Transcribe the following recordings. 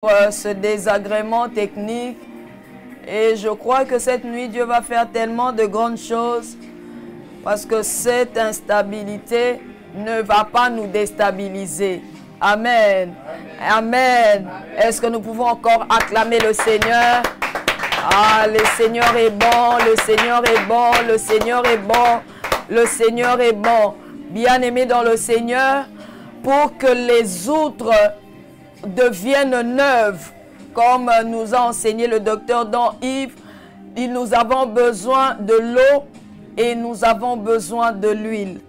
ce désagrément technique. Et je crois que cette nuit, Dieu va faire tellement de grandes choses parce que cette instabilité ne va pas nous déstabiliser. Amen. Amen. Est-ce que nous pouvons encore acclamer le Seigneur? Ah, le Seigneur est bon, le Seigneur est bon, le Seigneur est bon, le Seigneur est bon. Bien-aimés dans le Seigneur, pour que les outres deviennent neuves, comme nous a enseigné le docteur Don Yves, nous avons besoin de l'eau et nous avons besoin de l'huile.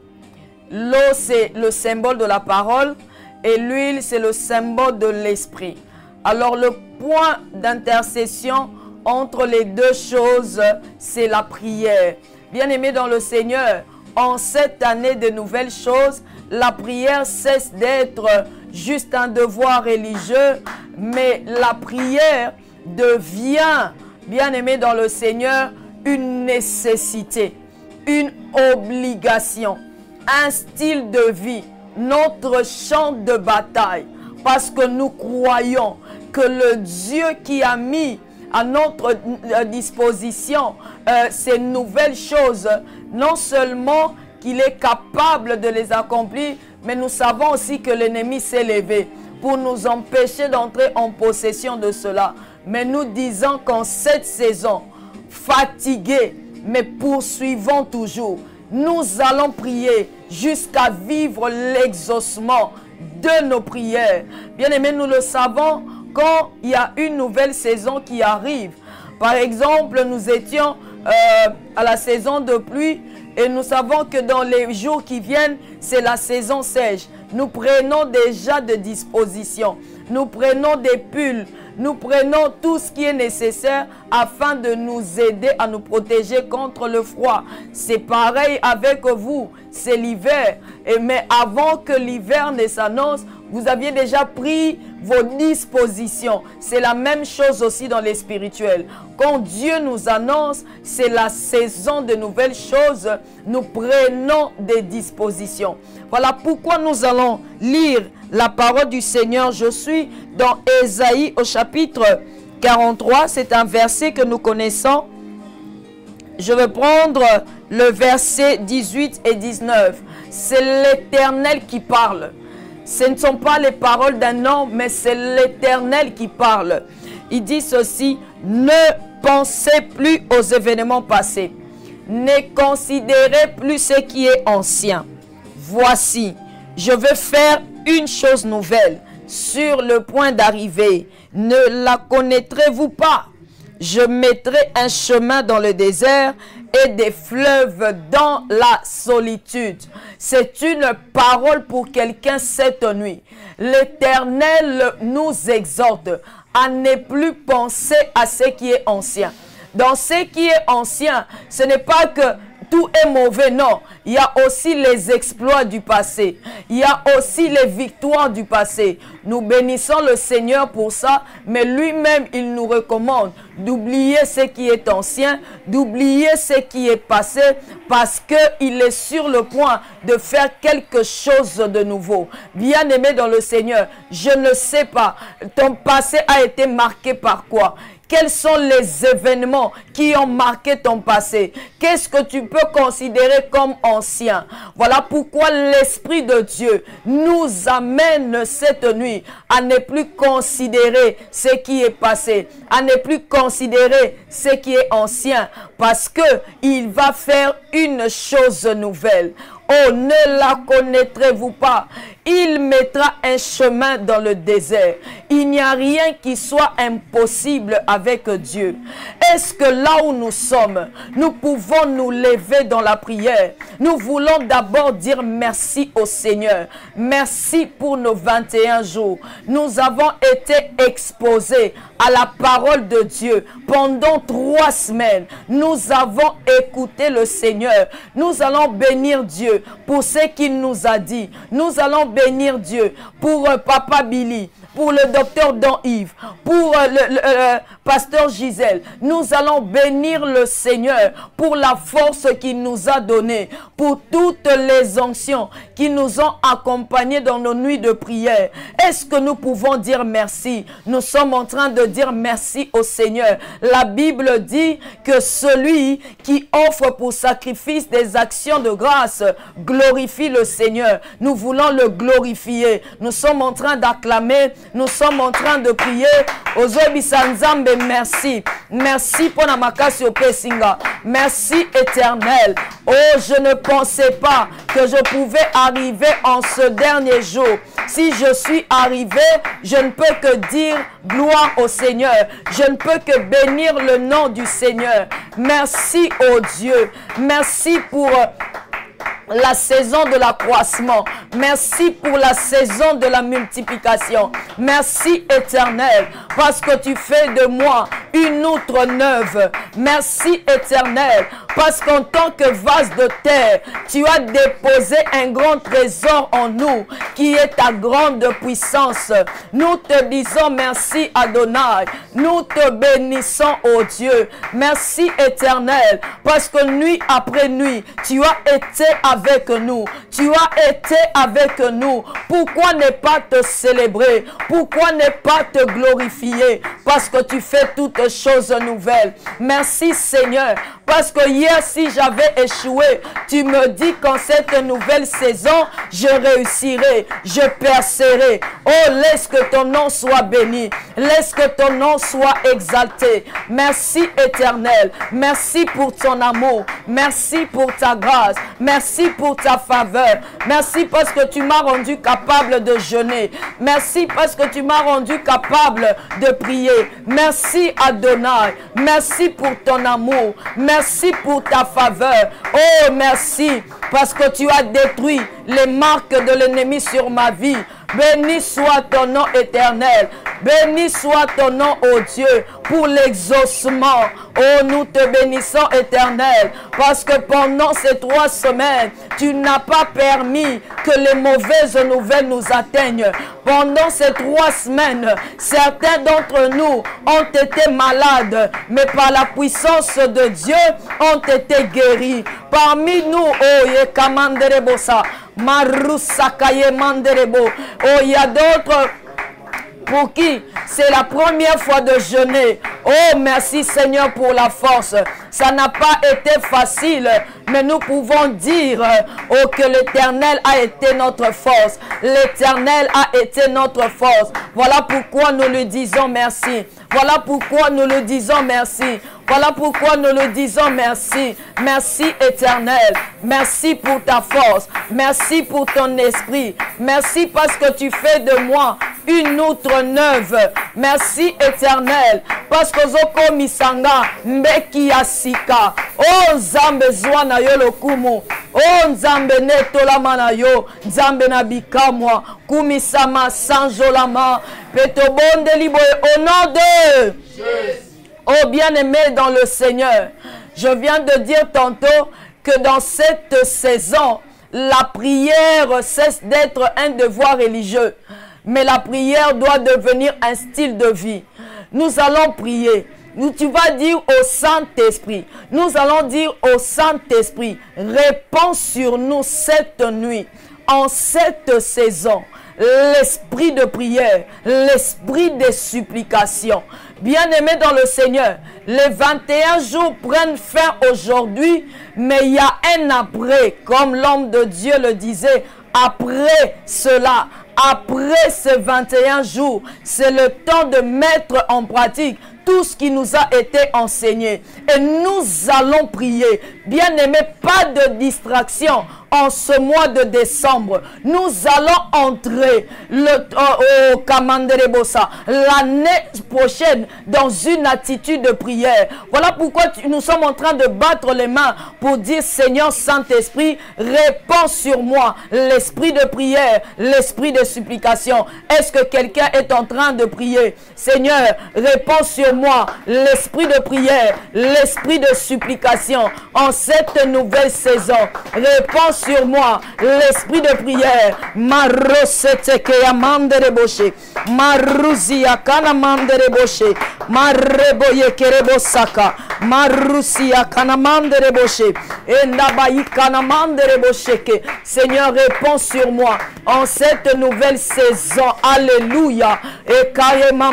L'eau, c'est le symbole de la parole et l'huile, c'est le symbole de l'esprit. Alors, le point d'intercession entre les deux choses, c'est la prière. Bien-aimés dans le Seigneur, en cette année de nouvelles choses, la prière cesse d'être juste un devoir religieux, mais la prière devient, bien-aimé dans le Seigneur, une nécessité, une obligation, un style de vie, notre champ de bataille, parce que nous croyons que le Dieu qui a mis à notre disposition ces nouvelles choses, non seulement qu'il est capable de les accomplir, mais nous savons aussi que l'ennemi s'est levé pour nous empêcher d'entrer en possession de cela. Mais nous disons qu'en cette saison, fatigués, mais poursuivons toujours, nous allons prier jusqu'à vivre l'exaucement de nos prières. Bien-aimés, nous le savons, quand il y a une nouvelle saison qui arrive. Par exemple, nous étions à la saison de pluie et nous savons que dans les jours qui viennent, c'est la saison sèche. Nous prenons déjà de dispositions. Nous prenons des pulls. Nous prenons tout ce qui est nécessaire afin de nous aider à nous protéger contre le froid. C'est pareil avec vous. C'est l'hiver. Mais avant que l'hiver ne s'annonce, vous aviez déjà pris vos dispositions. C'est la même chose aussi dans les spirituels. Quand Dieu nous annonce, c'est la saison de nouvelles choses, nous prenons des dispositions. Voilà pourquoi nous allons lire la parole du Seigneur. Je suis dans Ésaïe au chapitre 43. C'est un verset que nous connaissons. Je vais prendre le verset 18 et 19. C'est l'Éternel qui parle. Ce ne sont pas les paroles d'un homme, mais c'est l'Éternel qui parle. Il dit ceci: ne pensez plus aux événements passés. Ne considérez plus ce qui est ancien. Voici, je veux faire une chose nouvelle sur le point d'arriver. Ne la connaîtrez-vous pas? Je mettrai un chemin dans le désert et des fleuves dans la solitude. C'est une parole pour quelqu'un cette nuit. L'Éternel nous exhorte à ne plus penser à ce qui est ancien. Dans ce qui est ancien, ce n'est pas que tout est mauvais, non. Il y a aussi les exploits du passé. Il y a aussi les victoires du passé. Nous bénissons le Seigneur pour ça, mais lui-même, il nous recommande d'oublier ce qui est ancien, d'oublier ce qui est passé, parce qu'il est sur le point de faire quelque chose de nouveau. Bien-aimé dans le Seigneur, je ne sais pas, ton passé a été marqué par quoi? Quels sont les événements qui ont marqué ton passé? Qu'est-ce que tu peux considérer comme ancien? Voilà pourquoi l'Esprit de Dieu nous amène cette nuit à ne plus considérer ce qui est passé, à ne plus considérer ce qui est ancien, parce qu'il va faire une chose nouvelle. Oh, ne la connaîtrez-vous pas? Il mettra un chemin dans le désert. Il n'y a rien qui soit impossible avec Dieu. Est-ce que là où nous sommes, nous pouvons nous lever dans la prière? Nous voulons d'abord dire merci au Seigneur. Merci pour nos 21 jours. Nous avons été exposés à la parole de Dieu pendant 3 semaines. Nous avons écouté le Seigneur. Nous allons bénir Dieu pour ce qu'il nous a dit. Nous allons bénir Dieu pour Papa Billy. pour le docteur Don Yves, pour le pasteur Gisèle. Nous allons bénir le Seigneur pour la force qu'il nous a donnée, pour toutes les onctions qui nous ont accompagnés dans nos nuits de prière. Est-ce que nous pouvons dire merci? Nous sommes en train de dire merci au Seigneur. La Bible dit que celui qui offre pour sacrifice des actions de grâce glorifie le Seigneur. Nous voulons le glorifier. Nous sommes en train d'acclamer, nous sommes en train de prier. Ozobisanzambe, merci. Merci pour Namakasi au Pessinga. Merci éternel. Oh, je ne pensais pas que je pouvais arriver en ce dernier jour. Si je suis arrivé, je ne peux que dire gloire au Seigneur. Je ne peux que bénir le nom du Seigneur. Merci, oh Dieu. Merci pour la saison de l'accroissement. Merci pour la saison de la multiplication. Merci éternel, parce que tu fais de moi une outre neuve. Merci éternel, parce qu'en tant que vase de terre, tu as déposé un grand trésor en nous, qui est ta grande puissance. Nous te disons merci Adonai. Nous te bénissons, oh Dieu. Merci éternel, parce que nuit après nuit, tu as été avec nous. Tu as été avec nous. Pourquoi ne pas te célébrer? Pourquoi ne pas te glorifier? Parce que tu fais toutes choses nouvelles. Merci Seigneur. Parce que hier, si j'avais échoué, tu me dis qu'en cette nouvelle saison, je réussirai, je percerai. Oh, laisse que ton nom soit béni. Laisse que ton nom soit exalté. Merci éternel. Merci pour ton amour. Merci pour ta grâce. Merci pour ta faveur. Merci parce que tu m'as rendu capable de jeûner. Merci parce que tu m'as rendu capable de prier. Merci Adonai. Merci pour ton amour. Merci pour ta faveur. Oh, merci parce que tu as détruit les marques de l'ennemi sur ma vie. Béni soit ton nom éternel. Béni soit ton nom, ô Dieu, pour l'exaucement. Oh, nous te bénissons éternel, parce que pendant ces 3 semaines, tu n'as pas permis que les mauvaises nouvelles nous atteignent. Pendant ces 3 semaines, certains d'entre nous ont été malades, mais par la puissance de Dieu, ont été guéris. Parmi nous, oh, Yekamanderebosa, Marusakaye Manderebo, oh, il y a d'autres pour qui c'est la première fois de jeûner. Oh, merci Seigneur pour la force. Ça n'a pas été facile, mais nous pouvons dire oh, que l'Éternel a été notre force. L'Éternel a été notre force. Voilà pourquoi nous lui disons merci. Voilà pourquoi nous le disons merci. Voilà pourquoi nous le disons merci. Merci éternel. Merci pour ta force. Merci pour ton esprit. Merci parce que tu fais de moi une outre neuve. Merci éternel. Parce que Zoko Misanga Mbeki Asika. Oh Nzambe Zwana yo lokumu. Oh Nzambe Netolama na yo. Nzambe na bikamwa. Kumisama Sanjolama. Petobonde liboye au nom de oh bien-aimé dans le Seigneur. Je viens de dire tantôt que dans cette saison, la prière cesse d'être un devoir religieux. Mais la prière doit devenir un style de vie. Nous allons prier. Tu vas dire au Saint-Esprit. Nous allons dire au Saint-Esprit, réponds sur nous cette nuit, en cette saison. L'esprit de prière, l'esprit de supplication. Bien-aimés dans le Seigneur, les 21 jours prennent fin aujourd'hui, mais il y a un après, comme l'homme de Dieu le disait, après cela, après ces 21 jours, c'est le temps de mettre en pratique tout ce qui nous a été enseigné. Et nous allons prier. Bien-aimés, pas de distraction. En ce mois de décembre, nous allons entrer au Kamanderebosa l'année prochaine dans une attitude de prière. Voilà pourquoi nous sommes en train de battre les mains pour dire Seigneur Saint-Esprit, réponds sur moi l'esprit de prière, l'esprit de supplication. Est-ce que quelqu'un est en train de prier? Seigneur, réponds sur moi l'esprit de prière, l'esprit de supplication en cette nouvelle saison. Répands sur moi l'esprit de prière. Marosete amande reboshe, Maruzia kana mande reboshe, Mareboye kerebosaka, Marusia kana mande reboshe, Endabayi kana mande rebosheke. Seigneur, réponds sur moi en cette nouvelle saison. Alléluia. Et carrément,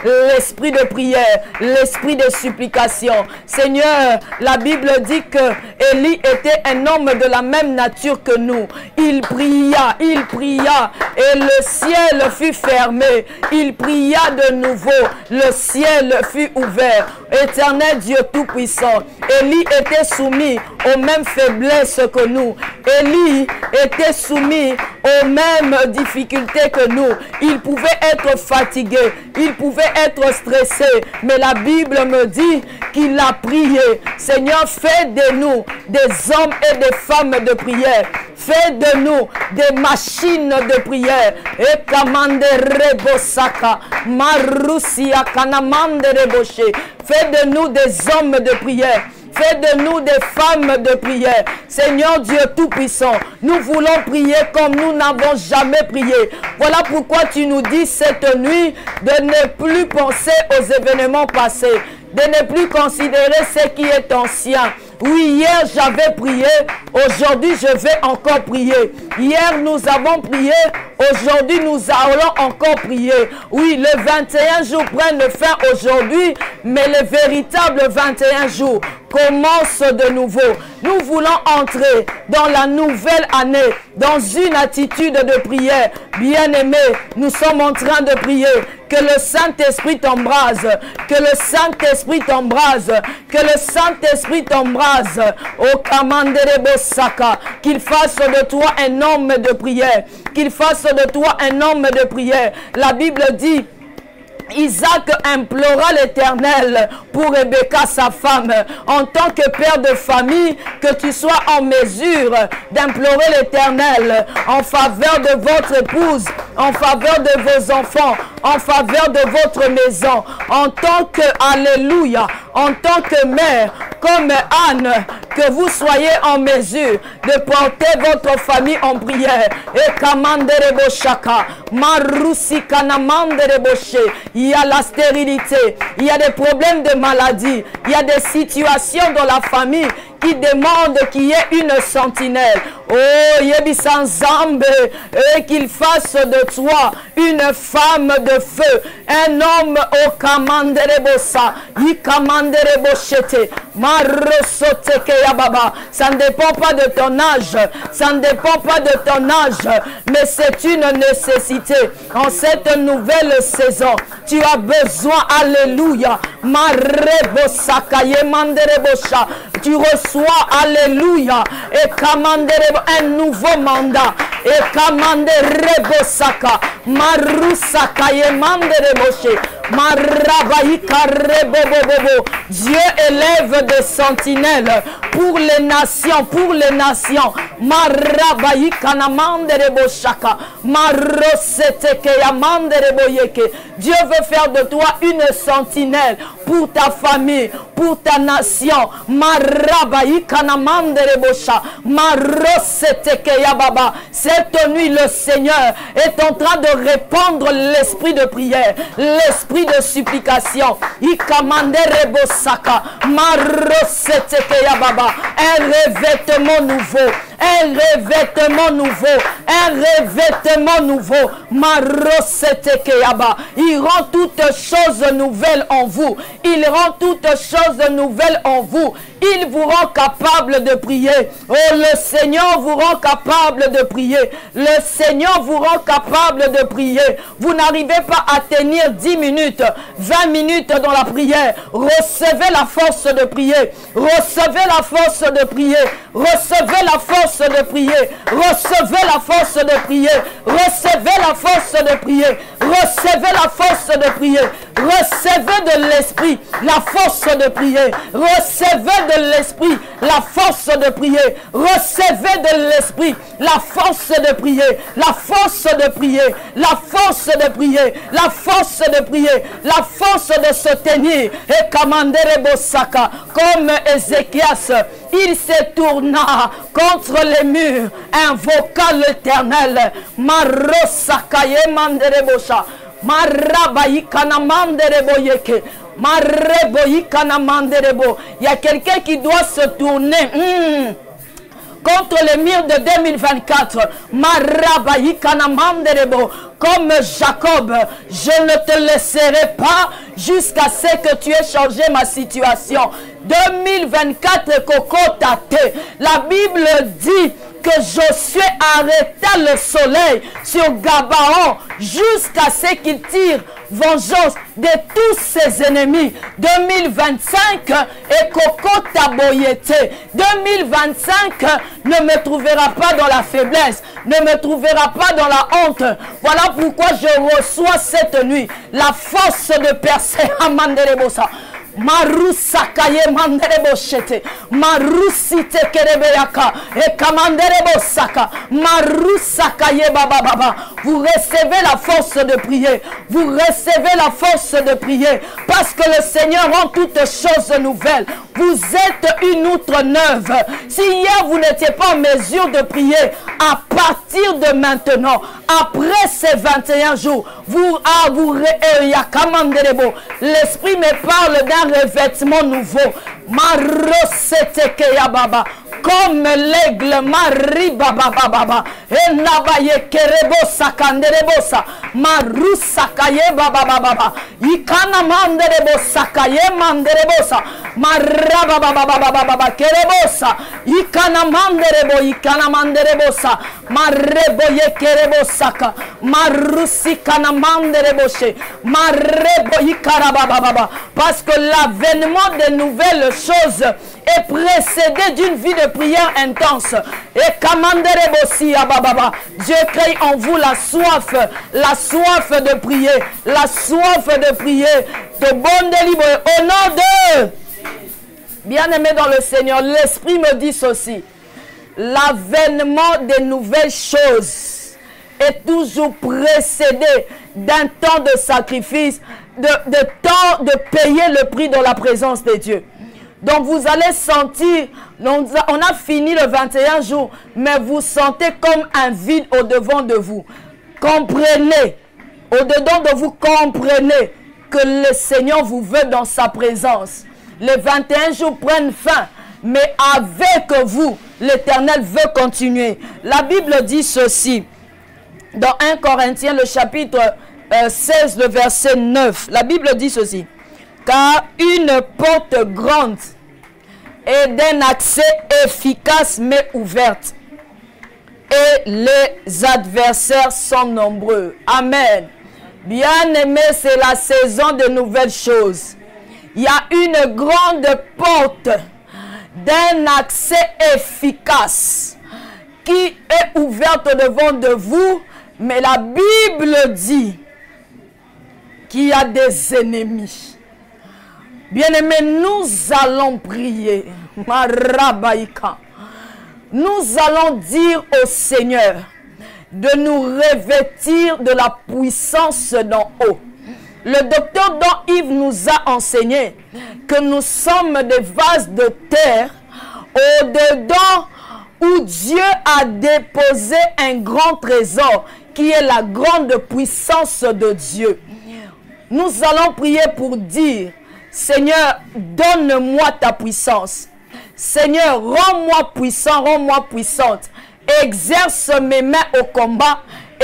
l'esprit de prière, l'esprit de supplication. Seigneur, la Bible dit que Élie était un homme de la même nature que nous. Il pria, et le ciel fut fermé. Il pria de nouveau, le ciel fut ouvert. Éternel Dieu Tout-Puissant, Élie était soumis aux mêmes faiblesses que nous. Élie était soumis aux mêmes difficultés que nous. Il pouvait être fatigué, il pouvait être stressé, mais la Bible me dit qu'il a prié. Seigneur, fais de nous des hommes et des femmes de prière. Fais de nous des machines de prière. Et kamande rebosaka, marusia kanamande reboshe. Fais de nous des hommes de prière. Fais de nous des femmes de prière. Seigneur Dieu Tout-Puissant, nous voulons prier comme nous n'avons jamais prié. Voilà pourquoi tu nous dis cette nuit de ne plus penser aux événements passés, de ne plus considérer ce qui est ancien. Oui, hier j'avais prié, aujourd'hui je vais encore prier. Hier nous avons prié, aujourd'hui nous allons encore prier. Oui, les 21 jours prennent fin aujourd'hui, mais les véritables 21 jours commencent de nouveau. Nous voulons entrer dans la nouvelle année, dans une attitude de prière. Bien-aimés, nous sommes en train de prier. Que le Saint-Esprit t'embrase, que le Saint-Esprit t'embrase, que le Saint-Esprit t'embrase. Au Kamandere Saka, qu'il fasse de toi un homme de prière, qu'il fasse de toi un homme de prière. La Bible dit, Isaac implora l'Éternel pour Rebecca, sa femme. En tant que père de famille, que tu sois en mesure d'implorer l'Éternel en faveur de votre épouse, en faveur de vos enfants, en faveur de votre maison. En tant que, alléluia, en tant que mère, comme Anne, que vous soyez en mesure de porter votre famille en prière. Et Kamandere Boshaka, Marusi Kanamandere Boshe. Il y a la stérilité, il y a des problèmes de maladie, il y a des situations dans la famille qui demandent qu'il y ait une sentinelle. Oh, Yebisan Zambe, et qu'il fasse de toi une femme de feu, un homme au Kamandere Bossa, Yikamandere Boshete, Marosoteke Yababa. Ça ne dépend pas de ton âge, ça ne dépend pas de ton âge, mais c'est une nécessité. En cette nouvelle saison, tu as besoin, alléluia, Marebosaka Yemandere Bosha. Tu reçois, alléluia, et Kamandere, un nouveau mandat. Et Kamandere Bosaka, Marusaka Yemandere Boshe, Marabaïka Rebobobobo. Dieu élève des sentinelles pour les nations, pour les nations. Marabaïka Namandere Boshaka, Maroseteke Yamandere Boyeke. Dieu veut faire de toi une sentinelle pour ta famille, pour ta nation. Marabaïka Namandere Bosha, Maroseteke Yababa. Cette nuit, le Seigneur est en train de répandre l'esprit de prière, l'esprit de supplication. Ikamandere Bosaka, Maroseteke Yababa. Un revêtement nouveau, un revêtement nouveau, un revêtement nouveau. Maroseteke Yaba. Il rend toutes choses nouvelles en vous. Il rend toutes choses nouvelles en vous. Il vous rend capable de prier. Oh, le Seigneur vous rend capable de prier. Le Seigneur vous rend capable de prier. Vous n'arrivez pas à tenir 10 minutes, 20 minutes dans la prière. Recevez la force de prier. Recevez la force de prier. Recevez la force de prier. Recevez la force de prier. Recevez la force de prier. Recevez la force de prier. Recevez de l'esprit la force de prier. Recevez de l'esprit la force de prier. Recevez de l'esprit la force de prier. La force de prier. La force de prier. La force de prier. La force de se tenir. Et Kamandere Bosaka, comme Ézéchias, il se tourna contre les murs, invoqua l'Éternel. Marosakaye mandere bosha. Marabaïkana mandere boyeke. Mareboïkana mandere bo. Il y a quelqu'un qui doit se tourner. Contre les murs de 2024, comme Jacob, je ne te laisserai pas jusqu'à ce que tu aies changé ma situation. 2024, Coco Tate, la Bible dit que Josué arrêta le soleil sur Gabaon jusqu'à ce qu'il tire vengeance de tous ses ennemis. 2025 et Coco Taboyete. 2025 ne me trouvera pas dans la faiblesse, ne me trouvera pas dans la honte. Voilà pourquoi je reçois cette nuit la force de percer à Manderebosa. Marusakaye manderebo shete, marusite kerebeyaka, et kamanderebo saka, marusakaye baba baba. Vous recevez la force de prier, vous recevez la force de prier, parce que le Seigneur rend toutes choses nouvelles. Vous êtes une outre neuve. Si hier vous n'étiez pas en mesure de prier, à partir de maintenant, après ces 21 jours, l'Esprit me parle d'un revêtement nouveau. Comme l'aigle Marie Baba Baba et Nabaye Kerebo Sakanderebosa Marusakaye Baba Baba Ikana Manderebo Sakaye Manderebosa Maraba Baba Baba Kerebosa Ikana Manderebosa Mareboye Kerebosaka Marusikana Mandereboshe Marebo Ikaraba Baba, parce que l'avènement de nouvelles choses est précédé d'une vie de prière intense. Et Kamanderebosi Ababa, Dieu crée en vous la soif de prier, la soif de prier, de bonne délivrance. Au nom de bien-aimé dans le Seigneur, l'Esprit me dit ceci: l'avènement des nouvelles choses est toujours précédé d'un temps de sacrifice, de temps de payer le prix dans la présence de Dieu. Donc vous allez sentir, on a fini le 21 jours, mais vous sentez comme un vide au-devant de vous. Comprenez, au-dedans de vous, comprenez que le Seigneur vous veut dans sa présence. Les 21 jours prennent fin, mais avec vous, l'Éternel veut continuer. La Bible dit ceci, dans 1 Corinthiens, le chapitre 16, le verset 9. La Bible dit ceci: car une porte grande et d'un accès efficace mais ouverte, et les adversaires sont nombreux. Amen. Bien-aimé, c'est la saison de nouvelles choses. Il y a une grande porte d'un accès efficace qui est ouverte devant de vous, mais la Bible dit qu'il y a des ennemis. Bien-aimés, nous allons prier. Marabaïka. Nous allons dire au Seigneur de nous revêtir de la puissance d'en haut. Le docteur Don Yves nous a enseigné que nous sommes des vases de terre au-dedans où Dieu a déposé un grand trésor qui est la grande puissance de Dieu. Nous allons prier pour dire: Seigneur, donne-moi ta puissance. Seigneur, rends-moi puissant, rends-moi puissante. Exerce mes mains au combat,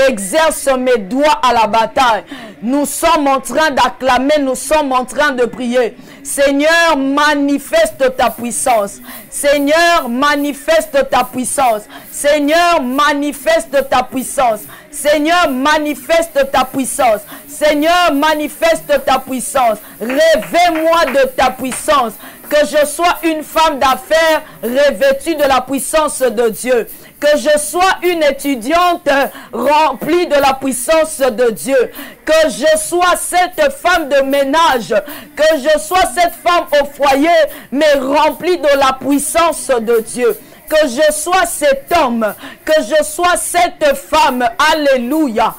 exerce mes doigts à la bataille. Nous sommes en train d'acclamer, nous sommes en train de prier. Seigneur, manifeste ta puissance. Seigneur, manifeste ta puissance. Seigneur, manifeste ta puissance. Seigneur, manifeste ta puissance. Seigneur, manifeste ta puissance. Revêt-moi de ta puissance. Que je sois une femme d'affaires revêtue de la puissance de Dieu. Que je sois une étudiante remplie de la puissance de Dieu. Que je sois cette femme de ménage. Que je sois cette femme au foyer, mais remplie de la puissance de Dieu. Que je sois cet homme, que je sois cette femme, alléluia.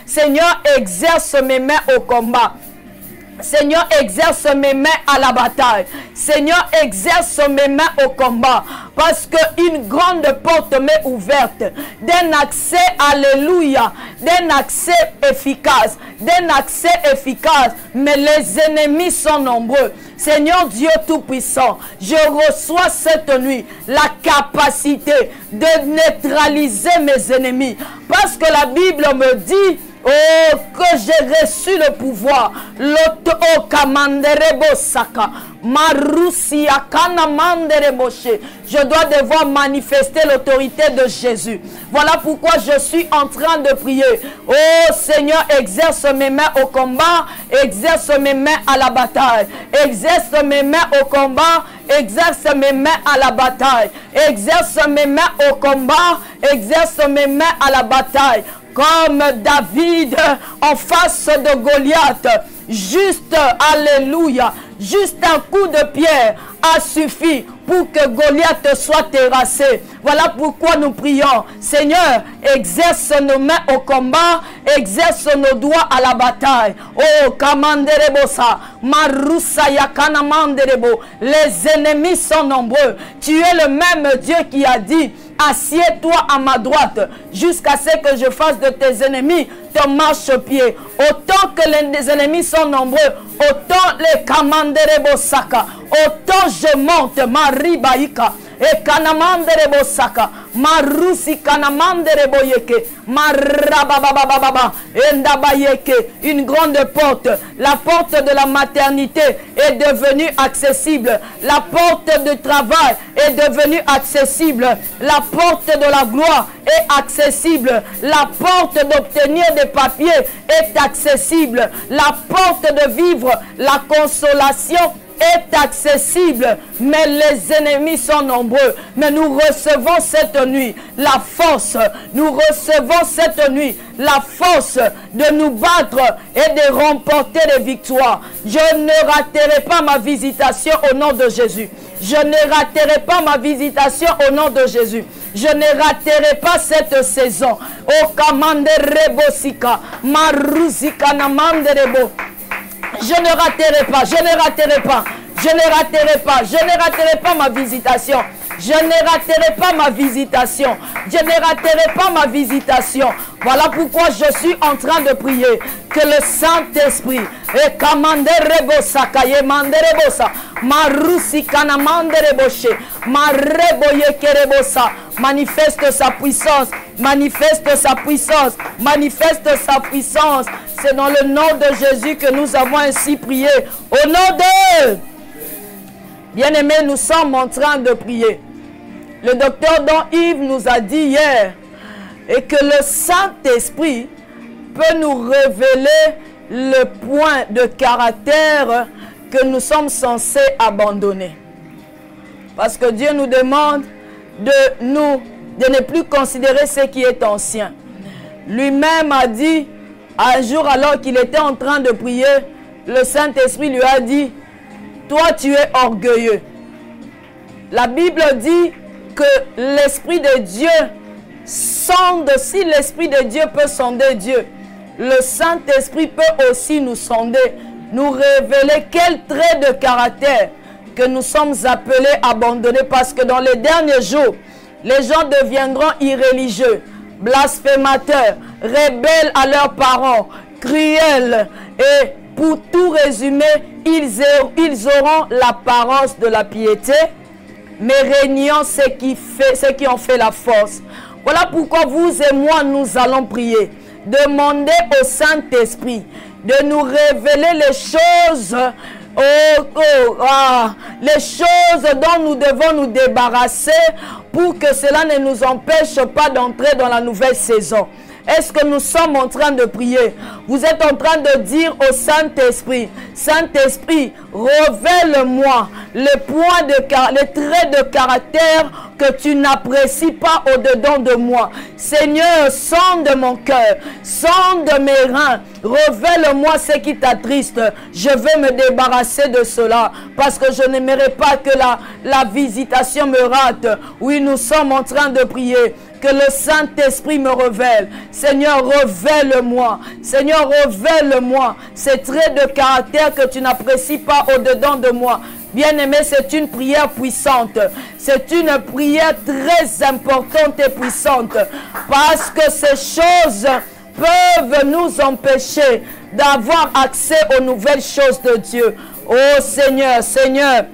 Seigneur, exerce mes mains au combat. Seigneur, exerce mes mains à la bataille. Seigneur, exerce mes mains au combat. Parce qu'une grande porte m'est ouverte. D'un accès, alléluia, d'un accès efficace. D'un accès efficace. Mais les ennemis sont nombreux. Seigneur Dieu Tout-Puissant, je reçois cette nuit la capacité de neutraliser mes ennemis. Parce que la Bible me dit, oh, que j'ai reçu le pouvoir. Je dois devoir manifester l'autorité de Jésus. Voilà pourquoi je suis en train de prier. Oh Seigneur, exerce mes mains au combat, exerce mes mains à la bataille. Exerce mes mains au combat, exerce mes mains à la bataille. Exerce mes mains au combat, exerce mes mains à la bataille. Comme David en face de Goliath. Juste, alléluia, juste un coup de pierre a suffi pour que Goliath soit terrassé. Voilà pourquoi nous prions. Seigneur, exerce nos mains au combat, exerce nos doigts à la bataille. Oh, Kamanderebosa, Marusa Yakanamanderebo. Les ennemis sont nombreux. Tu es le même Dieu qui a dit, assieds-toi à ma droite jusqu'à ce que je fasse de tes ennemis ton marchepied. Autant que les ennemis sont nombreux, autant les Kamanderebo Saka, autant je monte, Maribaïka. Et Kanamandere Bosaka, Marusi Kanamandere Boyeke, Marababababa, Endabayeke, une grande porte. La porte de la maternité est devenue accessible. La porte du travail est devenue accessible. La porte de la gloire est accessible. La porte d'obtenir des papiers est accessible. La porte de vivre la consolation est accessible, mais les ennemis sont nombreux. Mais nous recevons cette nuit la force, nous recevons cette nuit la force de nous battre et de remporter les victoires. Je ne raterai pas ma visitation au nom de Jésus. Je ne raterai pas ma visitation au nom de Jésus. Je ne raterai pas cette saison. O Kamanderebo Sika, Maruzika Namanderebo. Je ne raterai pas, je ne raterai pas, je ne raterai pas, je ne raterai pas ma visitation. Je ne raterai pas ma visitation. Je ne raterai pas ma visitation. Voilà pourquoi je suis en train de prier que le Saint-Esprit manifeste sa puissance, manifeste sa puissance, manifeste sa puissance. C'est dans le nom de Jésus que nous avons ainsi prié. Au nom de... Bien-aimés, nous sommes en train de prier. Le docteur Don Yves nous a dit hier et que le Saint-Esprit peut nous révéler le point de caractère que nous sommes censés abandonner. Parce que Dieu nous demande de ne plus considérer ce qui est ancien. Lui-même a dit, un jour alors qu'il était en train de prier, le Saint-Esprit lui a dit, toi tu es orgueilleux. La Bible dit que l'Esprit de Dieu sonde, si l'Esprit de Dieu peut sonder Dieu, le Saint-Esprit peut aussi nous sonder, nous révéler quel trait de caractère que nous sommes appelés à abandonner, parce que dans les derniers jours, les gens deviendront irréligieux, blasphémateurs, rebelles à leurs parents, cruels, et pour tout résumer, ils auront l'apparence de la piété, mais régnant ce qui en fait la force. Voilà pourquoi vous et moi, nous allons prier. Demandez au Saint-Esprit de nous révéler les choses, les choses dont nous devons nous débarrasser pour que cela ne nous empêche pas d'entrer dans la nouvelle saison. Est-ce que nous sommes en train de prier? Vous êtes en train de dire au Saint-Esprit, Saint-Esprit, révèle-moi les traits de caractère que tu n'apprécies pas au-dedans de moi. Seigneur, sonde mon cœur, sonde mes reins, révèle-moi ce qui t'attriste. Je veux me débarrasser de cela parce que je n'aimerais pas que la visitation me rate. Oui, nous sommes en train de prier. Que le Saint-Esprit me révèle. Seigneur, révèle-moi. Seigneur, révèle-moi ces traits de caractère que tu n'apprécies pas au-dedans de moi. Bien-aimé, c'est une prière puissante. C'est une prière très importante et puissante. Parce que ces choses peuvent nous empêcher d'avoir accès aux nouvelles choses de Dieu. Oh Seigneur, Seigneur.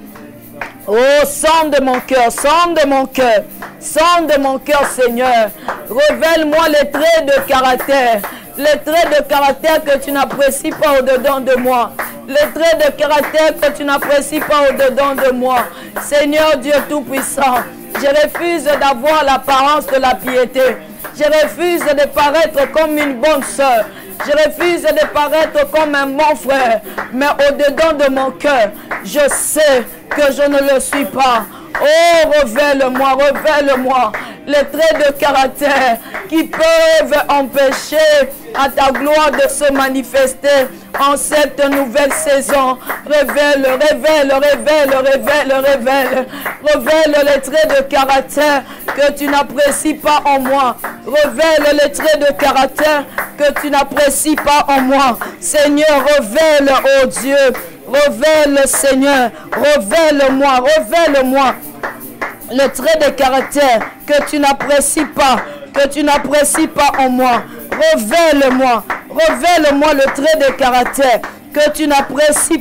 Oh, sonde mon cœur, sonde mon cœur, sonde mon cœur, Seigneur. Révèle-moi les traits de caractère, les traits de caractère que tu n'apprécies pas au-dedans de moi, les traits de caractère que tu n'apprécies pas au-dedans de moi. Seigneur Dieu Tout-Puissant, je refuse d'avoir l'apparence de la piété. Je refuse de paraître comme une bonne sœur. Je refuse de paraître comme un bon frère. Mais au-dedans de mon cœur, je sais que je ne le suis pas. Oh, révèle-moi, révèle-moi les traits de caractère qui peuvent empêcher à ta gloire de se manifester en cette nouvelle saison. Révèle, révèle, révèle, révèle, révèle. Révèle les traits de caractère que tu n'apprécies pas en moi. Révèle les traits de caractère que tu n'apprécies pas en moi. Seigneur, révèle, oh Dieu. Révèle, Seigneur. Révèle-moi, révèle-moi le trait de caractère que tu n'apprécies pas en moi. Révèle-moi, révèle-moi le trait de caractère que tu n'apprécies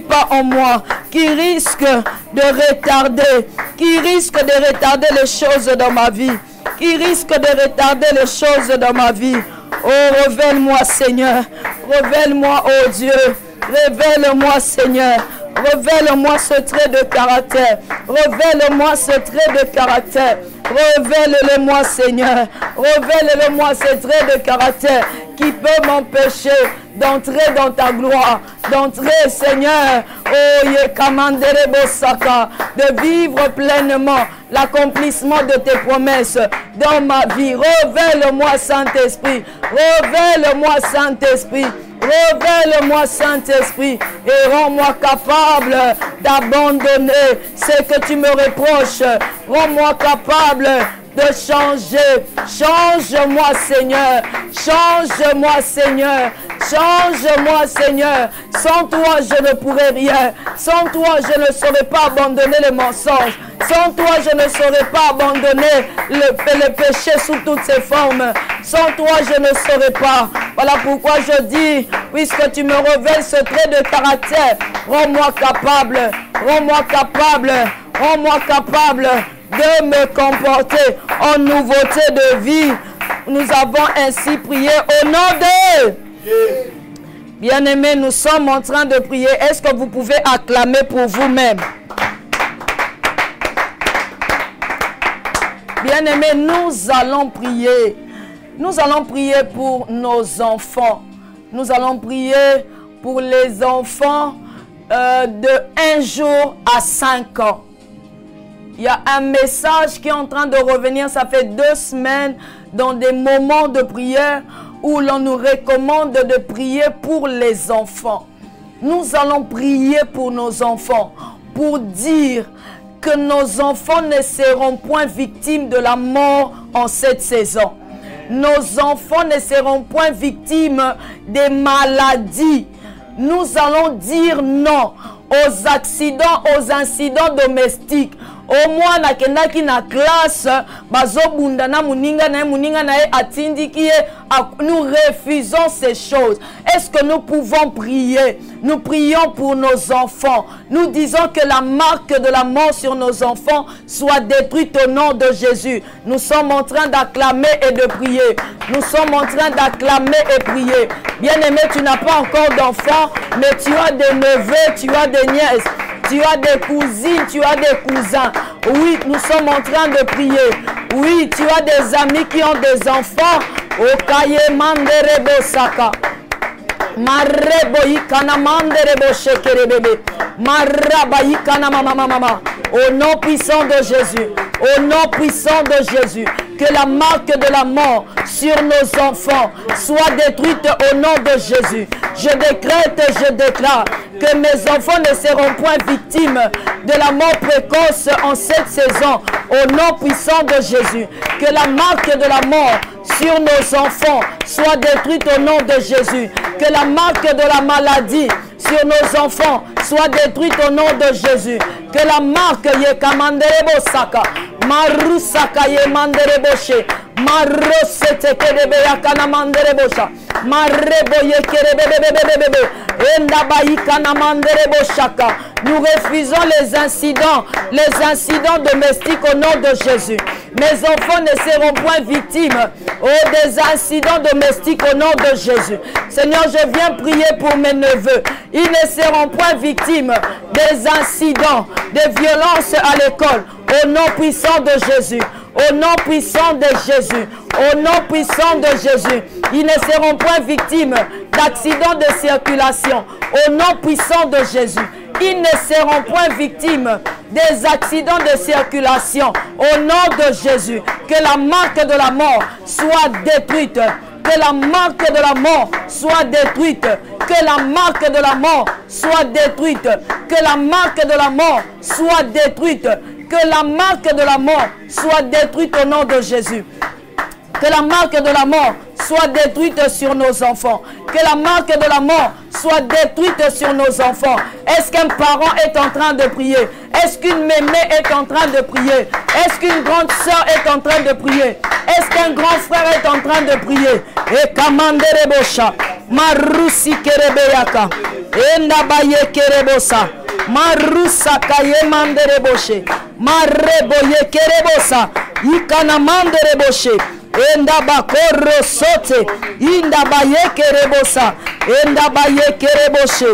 pas en moi, qui risque de retarder les choses dans ma vie, Oh, révèle-moi, Seigneur, révèle-moi, oh Dieu, révèle-moi, Seigneur. Révèle-moi ce trait de caractère. Révèle-moi ce trait de caractère. Révèle-le-moi, Seigneur. Révèle-le-moi ce trait de caractère qui peut m'empêcher d'entrer dans ta gloire. D'entrer, Seigneur, oh, Yekamandere Bosaka, de vivre pleinement l'accomplissement de tes promesses dans ma vie. Révèle-moi, Saint-Esprit. Révèle-moi, Saint-Esprit. Révèle-moi, Saint-Esprit, et rends-moi capable d'abandonner ce que tu me reproches. Rends-moi capable de changer. Change-moi, Seigneur. Change-moi, Seigneur. Change-moi, Seigneur. Sans toi, je ne pourrais rien. Sans toi, je ne saurais pas abandonner les mensonges. Sans toi, je ne saurais pas abandonner le péché sous toutes ses formes. Sans toi, je ne saurais pas. Voilà pourquoi je dis, puisque tu me révèles ce trait de caractère, rends-moi capable, rends-moi capable, rends-moi capable de me comporter en nouveauté de vie. Nous avons ainsi prié au nom de... Bien-aimés, nous sommes en train de prier. Est-ce que vous pouvez acclamer pour vous-même? Bien-aimés, nous allons prier. Nous allons prier pour nos enfants. Nous allons prier pour les enfants de 1 jour à 5 ans. Il y a un message qui est en train de revenir. Ça fait 2 semaines dans des moments de prière où l'on nous recommande de prier pour les enfants. Nous allons prier pour nos enfants pour dire que nos enfants ne seront point victimes de la mort en cette saison. Nos enfants ne seront point victimes des maladies. Nous allons dire non aux accidents, aux incidents domestiques. Au moins nakendaki na classe bazobunda na muninga na atindiki. Nous refusons ces choses. Est-ce que nous pouvons prier? Nous prions pour nos enfants. Nous disons que la marque de la mort sur nos enfants soit détruite au nom de Jésus. Nous sommes en train d'acclamer et de prier. Nous sommes en train d'acclamer et prier. Bien-aimé, tu n'as pas encore d'enfants, mais tu as des neveux, tu as des nièces. Tu as des cousines, tu as des cousins. Oui, nous sommes en train de prier Oui, tu as des amis qui ont des enfants. Okaye manderebo saka. Marrebo ikana manderebo shekere bébé. Marraba ikana mama. Au nom puissant de Jésus. Au nom puissant de Jésus. Que la marque de la mort sur nos enfants soit détruite au nom de Jésus. Je décrète et je déclare que mes enfants ne seront point victimes de la mort précoce en cette saison. Au nom puissant de Jésus. Que la marque de la mort sur nos enfants soit détruite au nom de Jésus. Que la marque de la maladie sur nos enfants soit détruite au nom de Jésus. Que la marque Yekamanderebo Saka, Marusaka Yemandereboshe, Marosete Kerebe Yakana Manderebosha, Marebo Yekerebebebebebebe, Endabaïkana Mandereboshaka. Nous refusons les incidents domestiques au nom de Jésus. Mes enfants ne seront point victimes des incidents domestiques au nom de Jésus. Seigneur, je viens prier pour mes neveux. Ils ne seront point victimes des incidents, des violences à l'école. Au nom puissant de Jésus. Au nom puissant de Jésus. Au nom puissant de Jésus. Ils ne seront point victimes d'accidents de circulation. Au nom puissant de Jésus. Ils ne seront point victimes des accidents de circulation. Au nom de Jésus. Que la marque de la mort soit détruite. Que la marque de la mort soit détruite. Que la marque de la mort soit détruite. Que la marque de la mort soit détruite. Que la marque de la mort soit détruite au nom de Jésus. Que la marque de la mort soit détruite sur nos enfants. Que la marque de la mort soit détruite sur nos enfants. Est-ce qu'un parent est en train de prier? Est-ce qu'une mémé est en train de prier? Est-ce qu'une grande sœur est en train de prier? Est-ce qu'un grand frère est en train de prier? Et kamanderebosha, marusi kerebeyaka, endabaye kerebosa, marusa kaye mandereboshe, mareboye kerebosa, ikana mandereboshe. Endabakoro sote, indabaye kerebosa, endabaye kereboshe,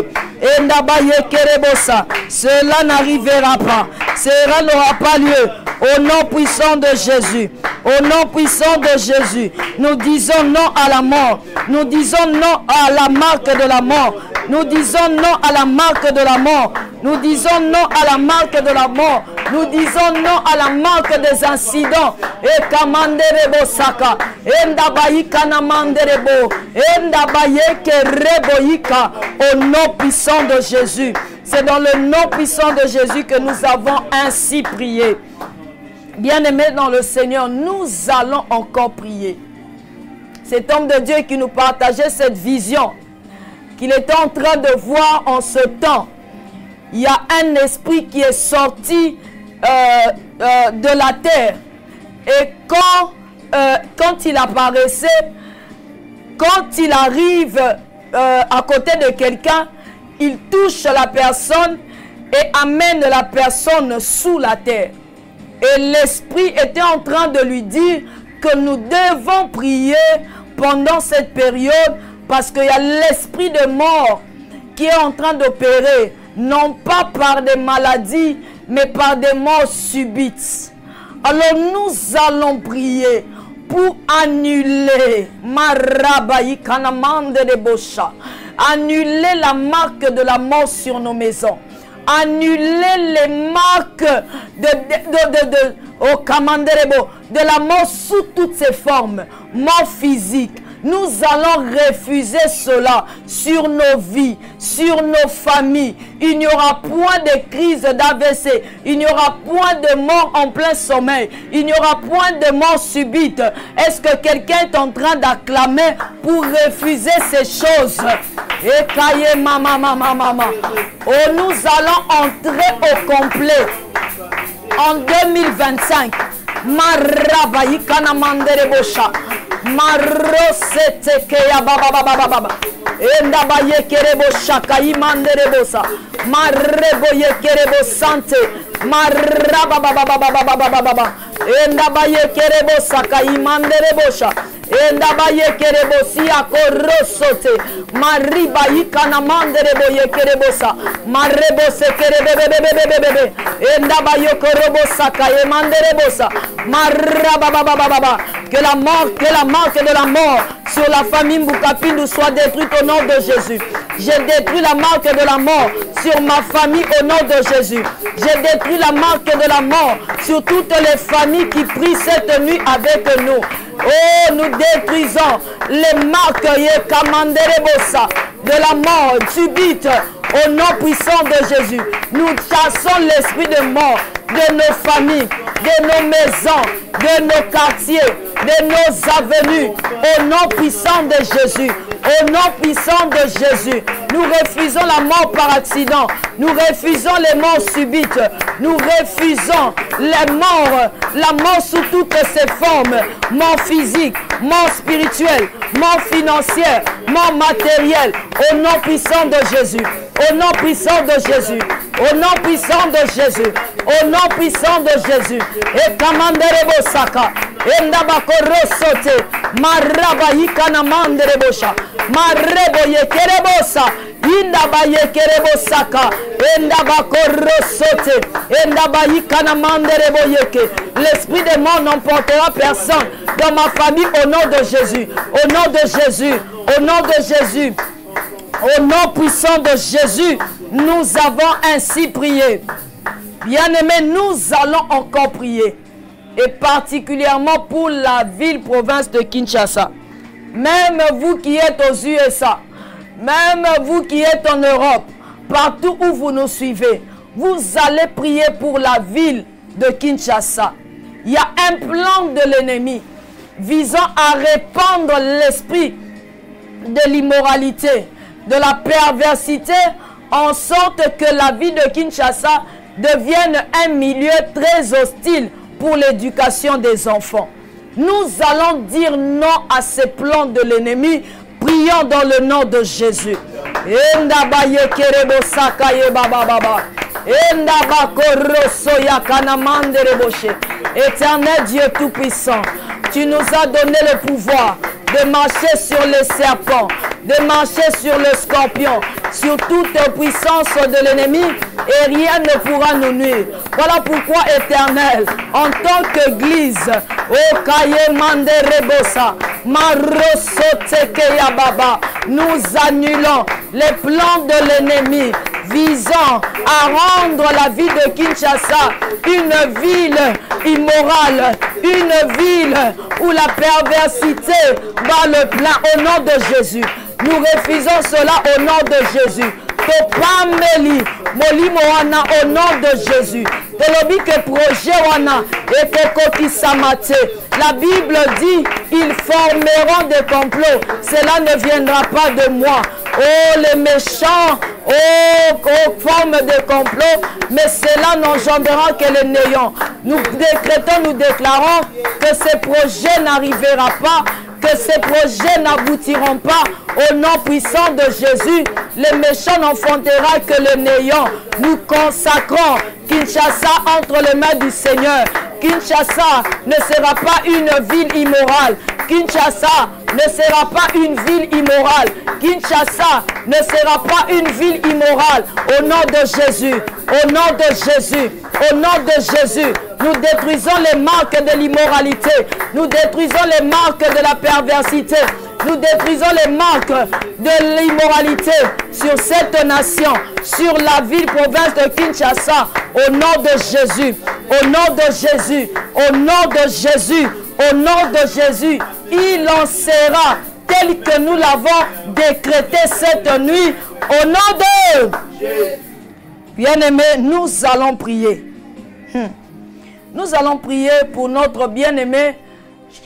endabaye kerebosa. Cela n'arrivera pas, cela n'aura pas lieu. Au nom puissant de Jésus, au nom puissant de Jésus, nous disons non à la mort, nous disons non à la marque de la mort, nous disons non à la marque de la mort, nous disons non à la marque de la mort, nous disons non à la marque des incidents. Et kamanderebo saka, endabayi kanamanderebo, endabaye kereboyika, au nom puissant de Jésus. C'est dans le nom puissant de Jésus que nous avons ainsi prié. Bien-aimés dans le Seigneur, nous allons encore prier. Cet homme de Dieu qui nous partageait cette vision, qu'il était en train de voir en ce temps. Il y a un esprit qui est sorti de la terre. Et quand il apparaissait, quand il arrive à côté de quelqu'un, il touche la personne et amène la personne sous la terre. Et l'esprit était en train de lui dire que nous devons prier pendant cette période parce qu'il y a l'esprit de mort qui est en train d'opérer, non pas par des maladies, mais par des morts subites. Alors nous allons prier pour annuler annuler la marque de la mort sur nos maisons. Annuler les marques de la mort sous toutes ses formes, mort physique. Nous allons refuser cela sur nos vies, sur nos familles. Il n'y aura point de crise d'AVC. Il n'y aura point de mort en plein sommeil. Il n'y aura point de mort subite. Est-ce que quelqu'un est en train d'acclamer pour refuser ces choses? Et kaye mama mama mama. Oh, nous allons entrer au complet en 2025. Marabayi kana mandere bosha. Marosete keya baba baba baba. Enda baye kerebo shaka imandere bosa. Marebo ye kerebo sante. Maraba baba baba baba baba. Enda baye kerebo saka imandere bosha. Endabaye kerebosi akorosote. Mariba ikanamandere boye kerebosa. Marebose kerebebebebebebe. Endabaye korobosa kaye manderebosa. Marabababababa. Que la marque de la mort sur la famille Mbukapindu soit détruite au nom de Jésus. J'ai détruit la marque de la mort sur ma famille au nom de Jésus. J'ai détruit la marque de la mort sur toutes les familles qui prient cette nuit avec nous. Oh, nous détruisons les marques de la mort subite au nom puissant de Jésus. Nous chassons l'esprit de mort de nos familles, de nos maisons, de nos quartiers, de nos avenues, au nom puissant de Jésus. Au nom puissant de Jésus, nous refusons la mort par accident. Nous refusons les morts subites. Nous refusons les morts, la mort sous toutes ses formes. Mort physique, mort spirituelle, mort financière, mort matérielle. Au nom puissant de Jésus. Au nom puissant de Jésus. Au nom puissant de Jésus. Au nom puissant de Jésus. Et Kamanderebo Saka. Endabakoro sote. Maraba Hikana Manderebosha. Marebo Yekerebosa. Indaba Yekerebosaka. Endabakoro sote. Endaba Hikana Manderebo Yeke. L'esprit de mort n'emportera personne dans ma famille au nom de Jésus. Au nom de Jésus. Au nom de Jésus. Au nom puissant de Jésus, nous avons ainsi prié. Bien-aimés, nous allons encore prier. Et particulièrement pour la ville-province de Kinshasa. Même vous qui êtes aux USA, même vous qui êtes en Europe, partout où vous nous suivez, vous allez prier pour la ville de Kinshasa. Il y a un plan de l'ennemi visant à répandre l'esprit de l'immoralité, de la perversité, en sorte que la ville de Kinshasa devienne un milieu très hostile pour l'éducation des enfants. Nous allons dire non à ces plans de l'ennemi. Prions dans le nom de Jésus. Éternel Dieu Tout-Puissant, tu nous as donné le pouvoir de marcher sur les serpents, de marcher sur le scorpion, sur toute puissance de l'ennemi, et rien ne pourra nous nuire. Voilà pourquoi, Éternel, en tant qu'Église, nous annulons les plans de l'ennemi visant à rendre la ville de Kinshasa une ville immorale, une ville où la perversité bat le plein au nom de Jésus. Nous refusons cela au nom de Jésus. Topameli, Molimo wana au nom de Jésus. Telobi que projet wana et que samate. La Bible dit, ils formeront des complots. Cela ne viendra pas de moi. Oh, les méchants, forment des complots, mais cela n'engendrera que les néants. Nous décrétons, nous déclarons que ces projets n'arriveront pas, que ces projets n'aboutiront pas au nom puissant de Jésus. Les méchants n'enfanteront que le néant. Nous consacrons Kinshasa entre les mains du Seigneur. Kinshasa ne sera pas une ville immorale. Kinshasa ne sera pas une ville immorale. Kinshasa ne sera pas une ville immorale. Au nom de Jésus, au nom de Jésus, au nom de Jésus, nous détruisons les marques de l'immoralité. Nous détruisons les marques de la perversité. Nous détruisons les marques de l'immoralité sur cette nation, sur la ville-province de Kinshasa, au nom de Jésus, au nom de Jésus, au nom de Jésus, au nom de Jésus. Il en sera tel que nous l'avons décrété cette nuit, au nom de bien-aimés, nous allons prier. Nous allons prier pour notre bien-aimé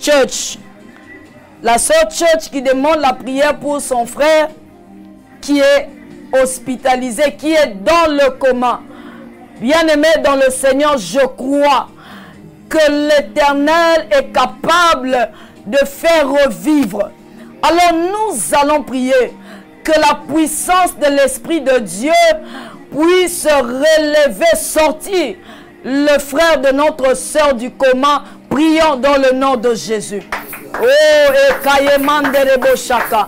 Church. La sœur Church qui demande la prière pour son frère qui est hospitalisé, qui est dans le coma. Bien-aimé dans le Seigneur, je crois que l'Éternel est capable de faire revivre. Alors nous allons prier que la puissance de l'Esprit de Dieu puisse relever, sortir le frère de notre sœur du coma. Prions dans le nom de Jésus. Oh, ekaye manderebo shaka.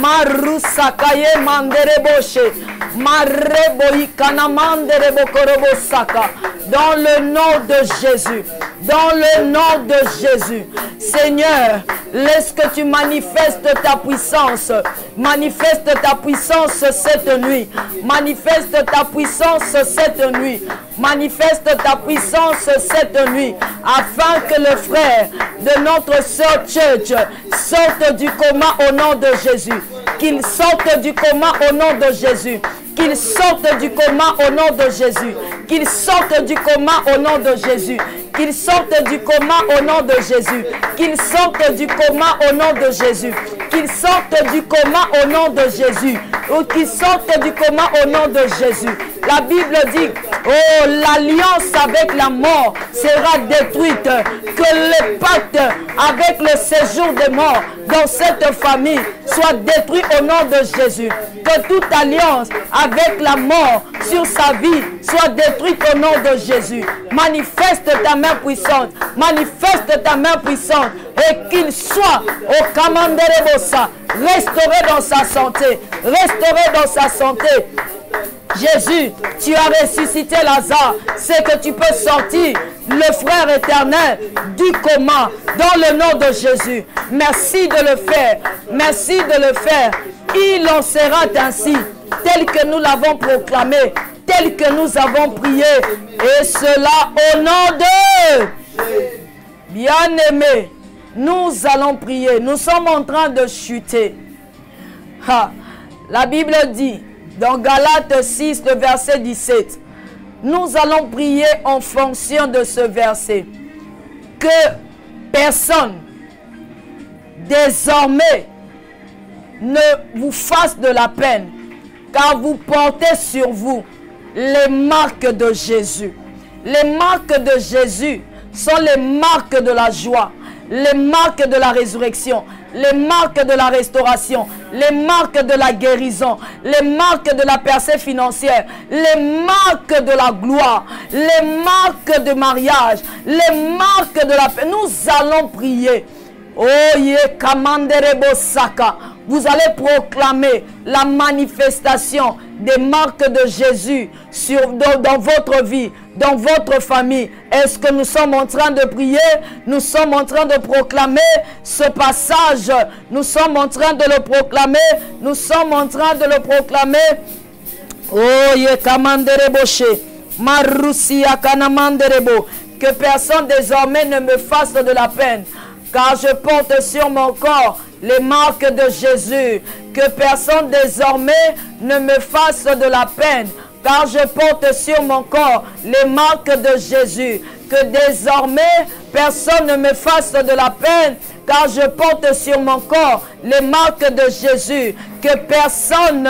Marusa kaye manderebo she. Marebo ikana manderebo korobo saka. Dans le nom de Jésus. Dans le nom de Jésus. Seigneur, laisse que tu manifestes ta puissance. Manifeste ta puissance cette nuit. Manifeste ta puissance cette nuit. Manifeste ta puissance cette nuit. Afin que le frère de notre sœur Church sorte du coma au nom de Jésus. Qu'il sorte du coma au nom de Jésus. Qu'il sorte du coma au nom de Jésus. Qu'il sorte du coma au nom de Jésus. Qu'il sorte du coma au nom de Jésus. Qu'il sorte du coma au nom de Jésus. Qu'il sorte du coma au nom de Jésus. Ou qu'il sorte du coma au nom de Jésus. La Bible dit, oh, l'alliance avec la mort sera détruite. Que le pacte avec le séjour des morts dans cette famille soit détruit au nom de Jésus. Que toute alliance avec la mort sur sa vie soit détruite au nom de Jésus. Manifeste ta main puissante. Manifeste ta main puissante. Et qu'il soit au Kamanderebosa, restauré dans sa santé. Restauré dans sa santé. Jésus, tu as ressuscité Lazare. C'est que tu peux sortir le frère éternel du coma dans le nom de Jésus. Merci de le faire. Merci de le faire. Il en sera ainsi, tel que nous l'avons proclamé, tel que nous avons prié. Et cela au nom de... Bien-aimés, nous allons prier. Nous sommes en train de chuter. La Bible dit, dans Galates 6, le verset 17, nous allons prier en fonction de ce verset. Que personne, désormais, ne vous fasse de la peine, car vous portez sur vous les marques de Jésus. Les marques de Jésus sont les marques de la joie, les marques de la résurrection, les marques de la restauration, les marques de la guérison, les marques de la percée financière, les marques de la gloire, les marques de mariage, les marques de la paix. Nous allons prier. Oh, Kamanderebo Saka. Vous allez proclamer la manifestation des marques de Jésus dans votre vie, dans votre famille. Est-ce que nous sommes en train de prier? Nous sommes en train de proclamer ce passage. Nous sommes en train de le proclamer. Nous sommes en train de le proclamer. Oh, Yekamandereboshe. Marusia Kanamanderebo. Que personne désormais ne me fasse de la peine, car je porte sur mon corps les marques de Jésus. Que personne désormais ne me fasse de la peine, car je porte sur mon corps les marques de Jésus. Que désormais personne ne me fasse de la peine, car je porte sur mon corps les marques de Jésus. Que personne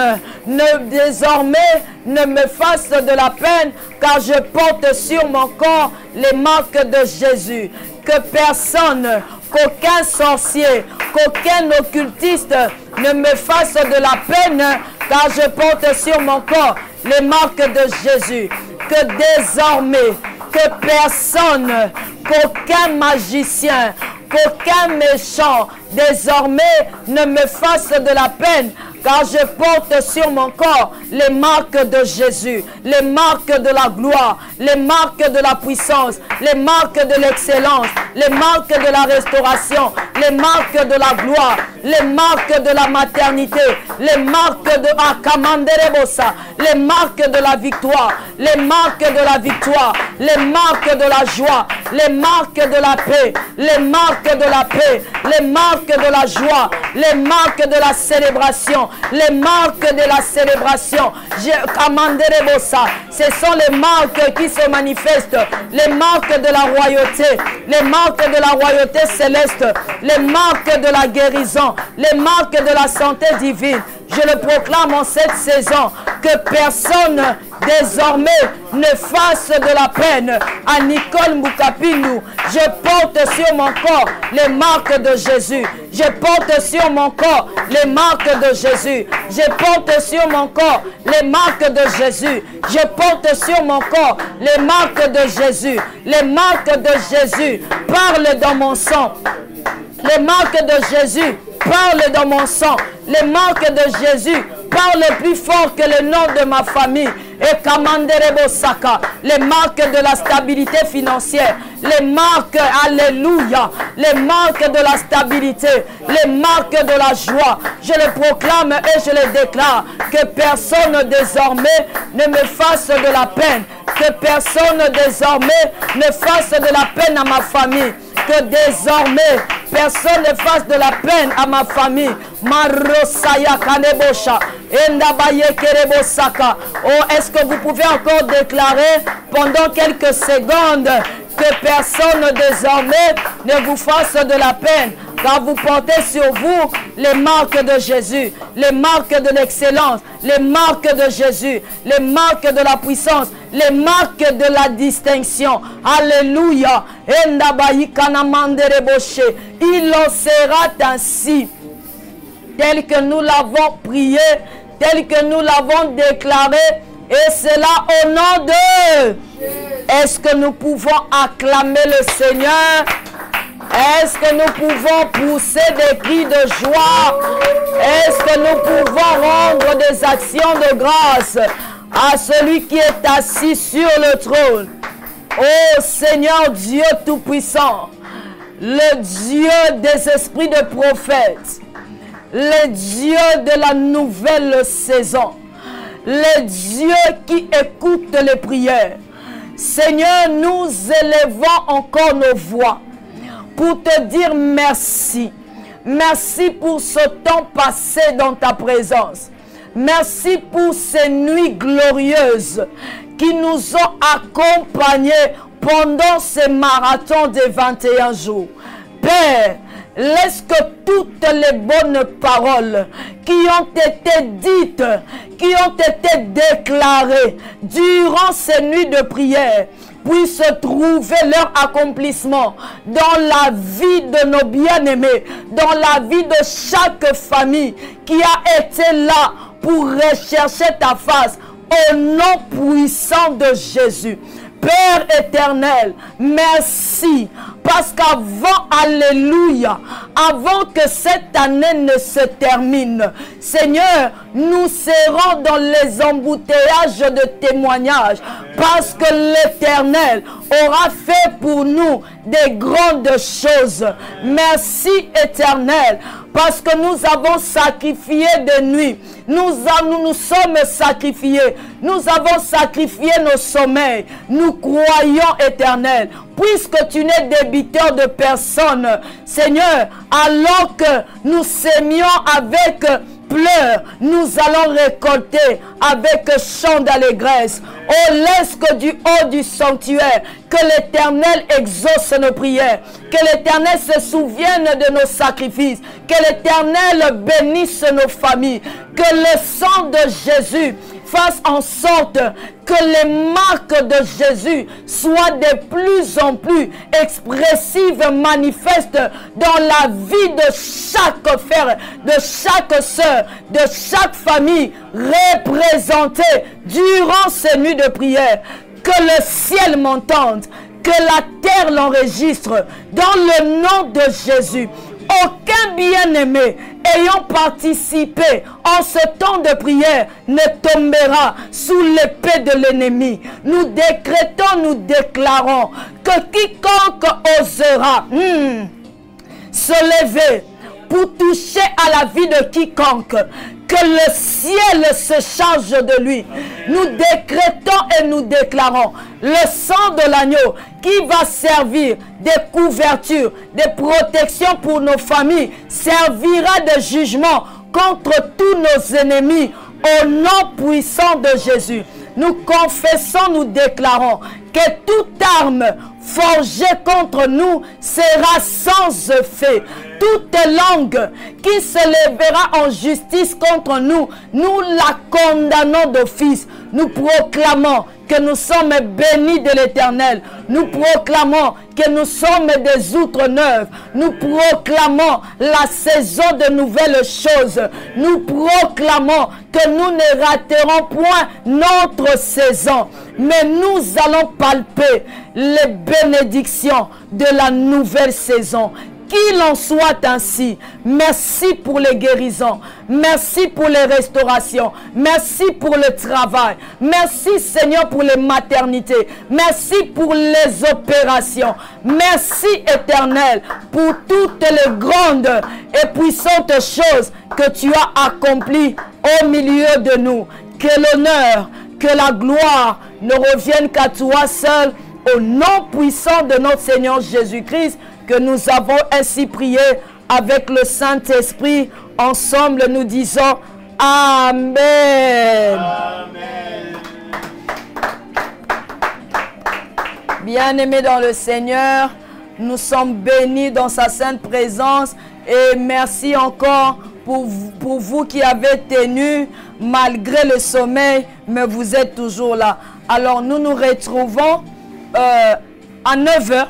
désormais ne me fasse de la peine, car je porte sur mon corps les marques de Jésus. Que personne, qu'aucun sorcier, qu'aucun occultiste ne me fasse de la peine, car je porte sur mon corps les marques de Jésus. Que désormais, que personne, qu'aucun magicien, qu'aucun méchant désormais ne me fasse de la peine, car je porte sur mon corps les marques de Jésus, les marques de la gloire, les marques de la puissance, les marques de l'excellence, les marques de la restauration, les marques de la gloire, les marques de la maternité, les marques de Akamanderebosa, les marques de la victoire, les marques de la victoire, les marques de la joie, les marques de la paix, les marques de la paix, les marques de la joie, les marques de la célébration, les marques de la célébration. Ce sont les marques qui se manifestent, les marques de la royauté, les marques de la royauté céleste, les marques de la guérison, les marques de la santé divine. Je le proclame en cette saison, que personne désormais ne fasse de la peine à Nicole Moukapindou. Je porte sur mon corps les marques de Jésus. Je porte sur mon corps les marques de Jésus. Je porte sur mon corps les marques de Jésus. Je porte sur mon corps les marques de Jésus. Les marques de Jésus parlent dans mon sang. Les marques de Jésus parlent dans mon sang. Les marques de Jésus parlent plus fort que le nom de ma famille. Et Kamanderebo Saka, les marques de la stabilité financière, les marques, alléluia, les marques de la stabilité, les marques de la joie. Je les proclame et je les déclare que personne désormais ne me fasse de la peine, que personne désormais ne fasse de la peine à ma famille, que désormais personne ne fasse de la peine à ma famille. Marosaya Kanebosha, Endabaye Kerebosaka. Oh, est-ce que vous pouvez encore déclarer pendant quelques secondes que personne désormais ne vous fasse de la peine, car vous portez sur vous les marques de Jésus, les marques de l'excellence, les marques de Jésus, les marques de la puissance, les marques de la distinction. Alléluia. Il en sera ainsi, tel que nous l'avons prié, tel que nous l'avons déclaré, et cela au nom de... Est-ce que nous pouvons acclamer le Seigneur? Est-ce que nous pouvons pousser des cris de joie? Est-ce que nous pouvons rendre des actions de grâce à celui qui est assis sur le trône? Ô Seigneur Dieu Tout-Puissant, le Dieu des esprits de prophètes, le Dieu de la nouvelle saison, le Dieu qui écoute les prières. Seigneur, nous élevons encore nos voix pour te dire merci. Merci pour ce temps passé dans ta présence. Merci pour ces nuits glorieuses qui nous ont accompagnés pendant ces marathons de 21 jours. Père, laisse que toutes les bonnes paroles qui ont été dites, qui ont été déclarées durant ces nuits de prière puissent trouver leur accomplissement dans la vie de nos bien-aimés, dans la vie de chaque famille qui a été là pour rechercher ta face au nom puissant de Jésus. Père éternel, merci, parce qu'avant, alléluia, avant que cette année ne se termine, Seigneur, nous serons dans les embouteillages de témoignages, parce que l'Éternel aura fait pour nous des grandes choses. Merci éternel, parce que nous avons sacrifié de nuit. Nous sommes sacrifiés. Nous avons sacrifié nos sommeils. Nous croyons, éternel, puisque tu n'es débiteur de personne, Seigneur, alors que nous sémions avec pleurs, nous allons récolter avec chant d'allégresse. Oh, laisse que du haut du sanctuaire, que l'Éternel exauce nos prières, que l'Éternel se souvienne de nos sacrifices, que l'Éternel bénisse nos familles, que le sang de Jésus fasse en sorte que les marques de Jésus soient de plus en plus expressives, manifestes dans la vie de chaque frère, de chaque sœur, de chaque famille représentée durant ces nuits de prière. Que le ciel m'entende, que la terre l'enregistre dans le nom de Jésus. Aucun bien-aimé ayant participé en ce temps de prière ne tombera sous l'épée de l'ennemi. Nous décrétons, nous déclarons que quiconque osera se lever pour toucher à la vie de quiconque, que le ciel se charge de lui. Nous décrétons et nous déclarons le sang de l'agneau qui va servir des couvertures, des protections pour nos familles, servira de jugement contre tous nos ennemis au nom puissant de Jésus. Nous confessons, nous déclarons que toute arme forgée contre nous sera sans effet. Toute langue qui se lèvera en justice contre nous, nous la condamnons d'office. Nous proclamons que nous sommes bénis de l'Éternel. Nous proclamons que nous sommes des outres neuves. Nous proclamons la saison de nouvelles choses. Nous proclamons que nous ne raterons point notre saison, mais nous allons palper les bénédictions de la nouvelle saison. Qu'il en soit ainsi. Merci pour les guérisons. Merci pour les restaurations. Merci pour le travail. Merci Seigneur pour les maternités. Merci pour les opérations. Merci Éternel pour toutes les grandes et puissantes choses que tu as accomplies au milieu de nous. Que l'honneur, que la gloire ne revienne qu'à toi seul, au nom puissant de notre Seigneur Jésus-Christ, que nous avons ainsi prié avec le Saint-Esprit. Ensemble, nous disons Amen. Amen. Bien-aimés dans le Seigneur, nous sommes bénis dans sa sainte présence et merci encore pour vous qui avez tenu malgré le sommeil, mais vous êtes toujours là. Alors nous nous retrouvons à 9 h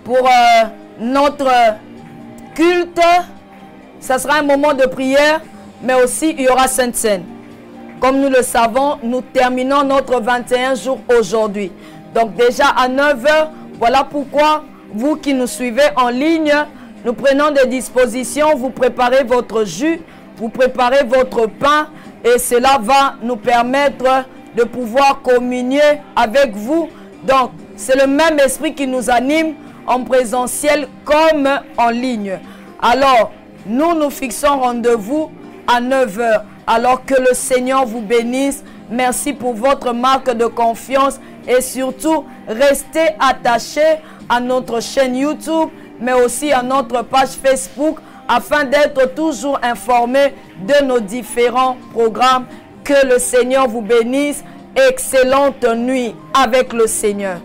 pour notre culte. Ça sera un moment de prière, mais aussi il y aura Sainte Seine. Comme nous le savons, nous terminons notre 21 jours aujourd'hui. Donc déjà à 9 h, voilà pourquoi vous qui nous suivez en ligne, nous prenons des dispositions, vous préparez votre jus, vous préparez votre pain et cela va nous permettre de pouvoir communier avec vous. Donc c'est le même esprit qui nous anime en présentiel comme en ligne. Alors, nous nous fixons rendez-vous à 9 h. Alors que le Seigneur vous bénisse. Merci pour votre marque de confiance et surtout, restez attachés à notre chaîne YouTube, mais aussi à notre page Facebook afin d'être toujours informés de nos différents programmes. Que le Seigneur vous bénisse. Excellente nuit avec le Seigneur.